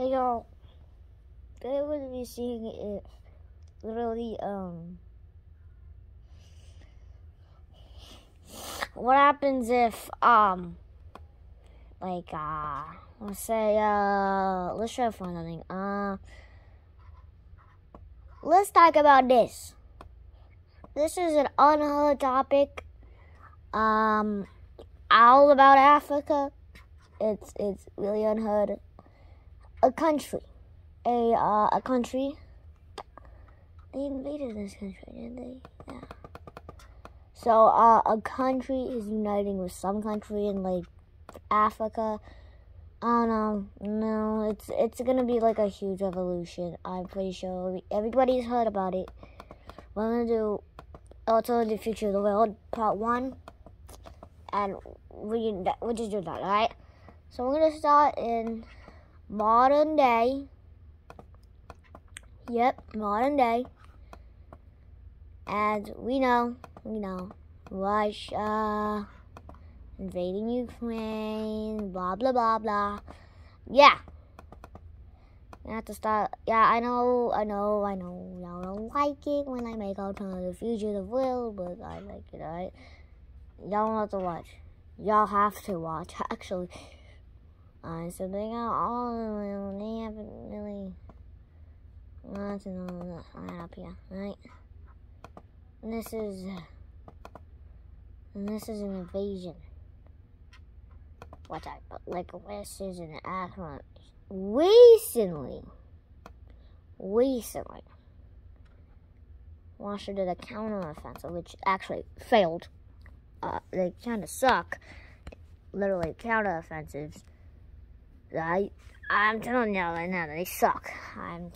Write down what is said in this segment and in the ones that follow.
Hey y'all, today we're gonna be seeing it literally what happens if let's say let's try to find something. Let's talk about this. This is an unheard topic. All about Africa. It's really unheard. A country. A country. They invaded this country, didn't they? Yeah. So, a country is uniting with some country in, like, Africa. I don't know. No, it's gonna be, like, a huge revolution. I'm pretty sure everybody's heard about it. We're gonna do Alternative Future of the World, Part 1. And we just do that, alright? So, we're gonna start in modern day. Yep, modern day. And we know, Russia invading Ukraine, blah, blah, blah, blah. Yeah. I have to start. Yeah, I know. Y'all don't like it when I make Alternative Future of the World, but I like it, alright? Y'all don't have to watch. Y'all have to watch, actually. So they haven't really nothing up here, right? And this is an invasion. Watch out, but like this is an accurate. Recently, Russia did a counteroffensive, which actually failed. They kind of suck. Literally counteroffensives. I'm telling you right now, they suck. I'm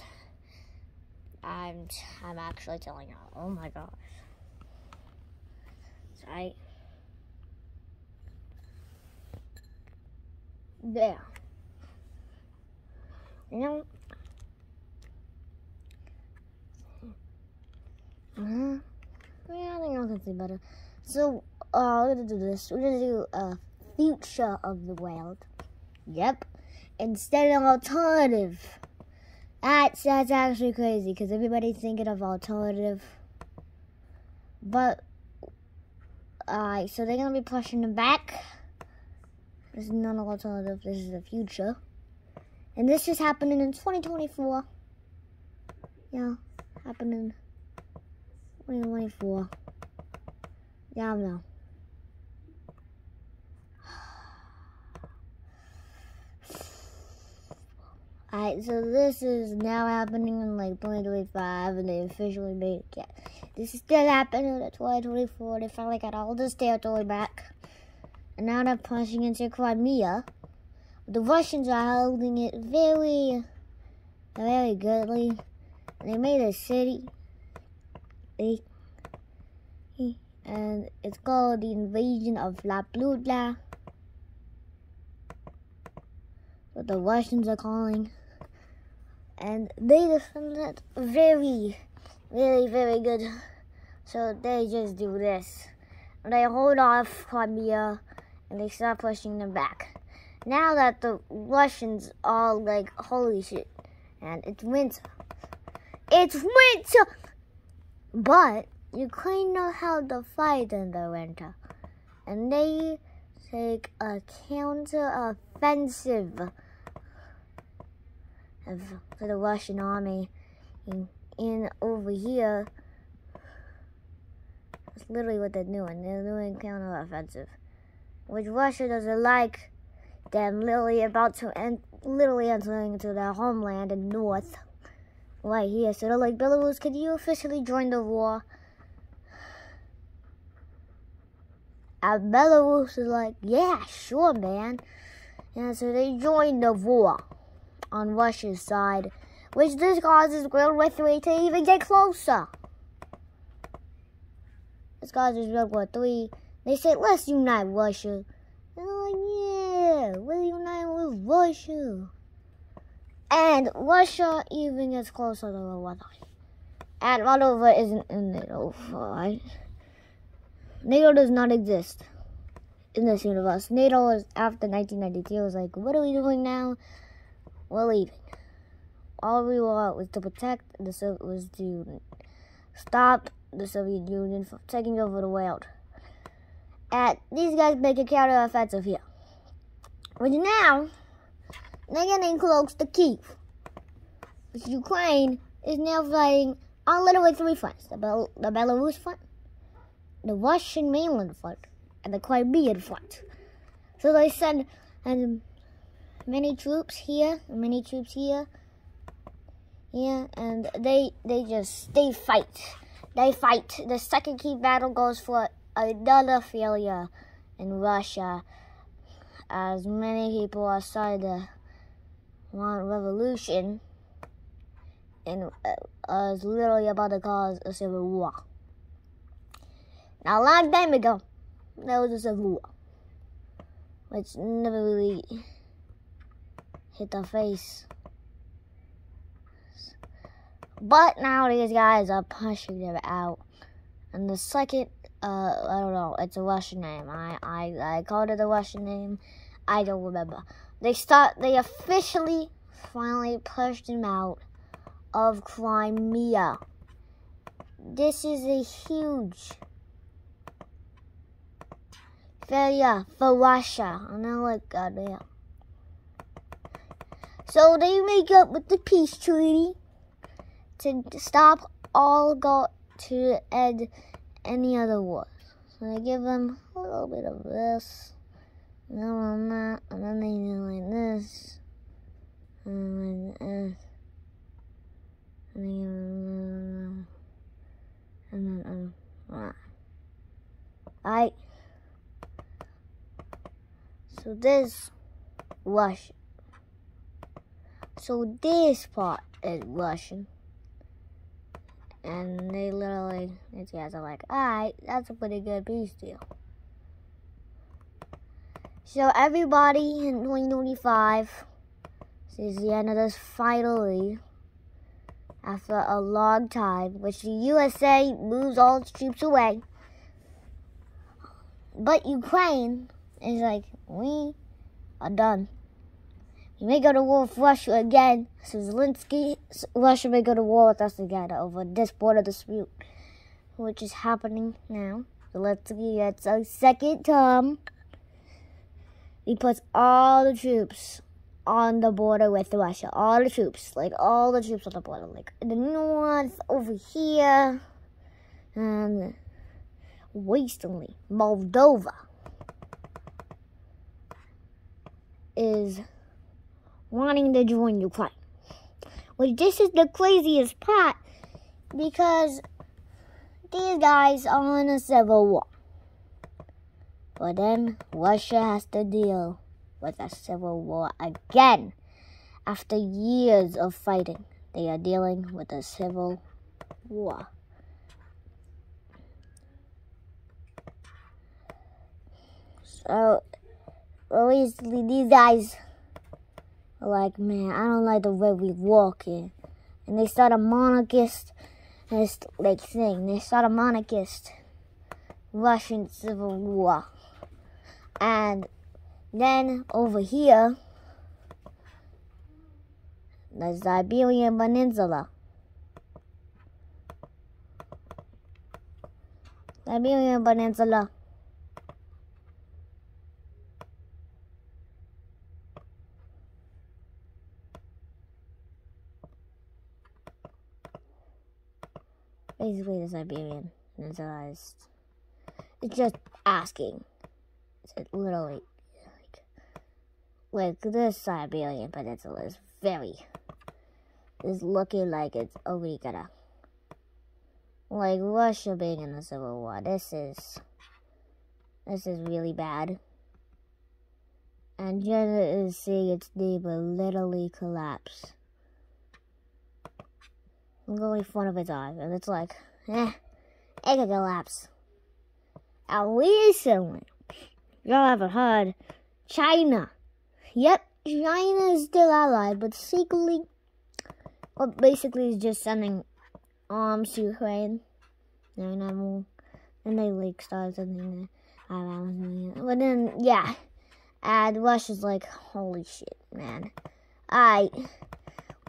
actually telling you. Oh my gosh. Right there. You know. Yeah, I think I can see better. So, we're gonna do this. We're gonna do a future of the world. Yep. Instead of alternative. That's actually crazy because everybody's thinking of alternative. But, so they're going to be pushing them back. This is not an alternative. This is the future. And this is happening in 2024. Yeah, happening in 2024. Yeah, I know. Alright, so this is now happening in like 2025 and they officially made it. Yeah. This is still happening in 2024. They finally got all this territory back. And now they're pushing into Crimea. The Russians are holding it very, very goodly. And they made a city. And it's called the invasion of La Plutla. What the Russians are calling. And they defend it very, very, very good. So they just do this. And they hold off Crimea and they start pushing them back. Now that the Russians are like, holy shit. And it's winter. It's winter! But Ukraine knows how to fight in the winter. And they take a counter-offensive for the Russian army in over here. That's literally what they're doing. They're doing counter-offensive, which Russia doesn't like. Them literally entering into their homeland in north, right here. So they're like, Belarus, could you officially join the war? And Belarus is like, yeah, sure, man. And so they joined the war on Russia's side, which this causes World War III to even get closer. This causes World War III. They said, let's unite Russia. And they're like, yeah, we'll unite with Russia. And Russia even gets closer to World War III. And Moldova isn't in NATO, right? NATO does not exist in this universe. NATO was after 1992. It was like, what are we doing now? We're leaving. All we want was to protect was to stop the Soviet Union from taking over the world. And these guys make a counter-offensive here. Which now, they're getting close to Kyiv. Which Ukraine is now fighting on literally 3 fronts. The Belarus front, the Russian mainland front, and the Crimean front. So they send many troops here, yeah, and they fight. They fight. The second key battle goes for another failure in Russia, as many people are starting to want revolution, and is literally about to cause a civil war. Now, a long time ago, there was a civil war, which never really hit the face. But now these guys are pushing them out. And the second, I don't know, it's a Russian name. I called it a Russian name. I don't remember. They officially finally pushed them out of Crimea. This is a huge failure for Russia. And I'm like, goddamn. So they make up with the peace treaty to stop to end any other wars. So they give them a little bit of this, and then that, and then they do like this, and then Alright. So this Russian. So this part is Russian. And these guys are like, alright, that's a pretty good peace deal. So everybody in 2025 sees the end of this finally, after a long time, which the USA moves all its troops away. But Ukraine is like, we are done. We may go to war with Russia again. So Zelensky, Russia may go to war with us again over this border dispute, which is happening now. Zelensky gets a second term. He puts all the troops on the border with Russia. All the troops on the border. Like in the north, over here. And recently, Moldova is wanting to join Ukraine. Well, this is the craziest part, because these guys are in a civil war. But then Russia has to deal with a civil war again. After years of fighting, they are dealing with a civil war. So, recently, these guys are like, man, I don't like the way we walk in. And they start a monarchist thing. They start a monarchist Russian civil war. And then over here, the Siberian Peninsula. Basically, the Siberian Peninsula is, it's just asking. It's literally like this Siberian Peninsula is looking like it's already gonna, like Russia being in the civil war. This is really bad. And China is seeing its neighbor literally collapse. Literally in front of its eyes, and it's like, it could collapse. And recently, y'all haven't heard, China. Yep, China is still allied, but secretly, or basically is just sending arms to Ukraine. And they start sending but then, yeah. And Russia's like, holy shit, man.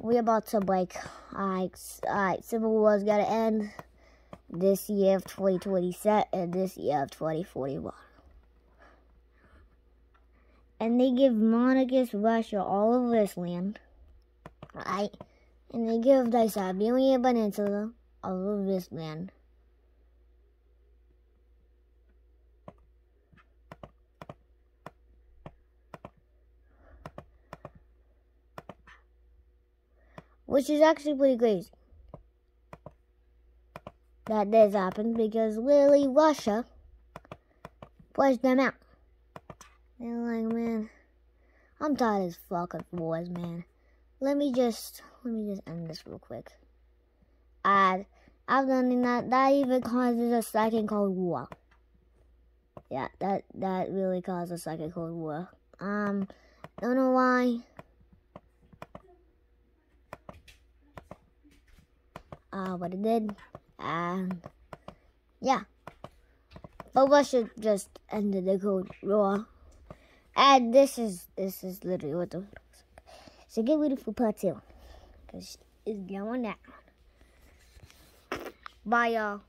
we're about to break. Alright, Civil War's gotta end this year of 2027 and this year of 2041. And they give monarchist Russia all of this land. Right? And they give the Siberian Peninsula all of this land. Which is actually pretty crazy that this happened, because literally Russia pushed them out. They're like, man, I'm tired of this fucking wars, man. Let me just end this real quick. I've done that even causes a second Cold War. Yeah, that really caused a second Cold War. Don't know why. But it did. And yeah. But Russia just ended the Cold War. And this is literally what the looks like. So get ready for part 2. Because it's going down. Bye, y'all.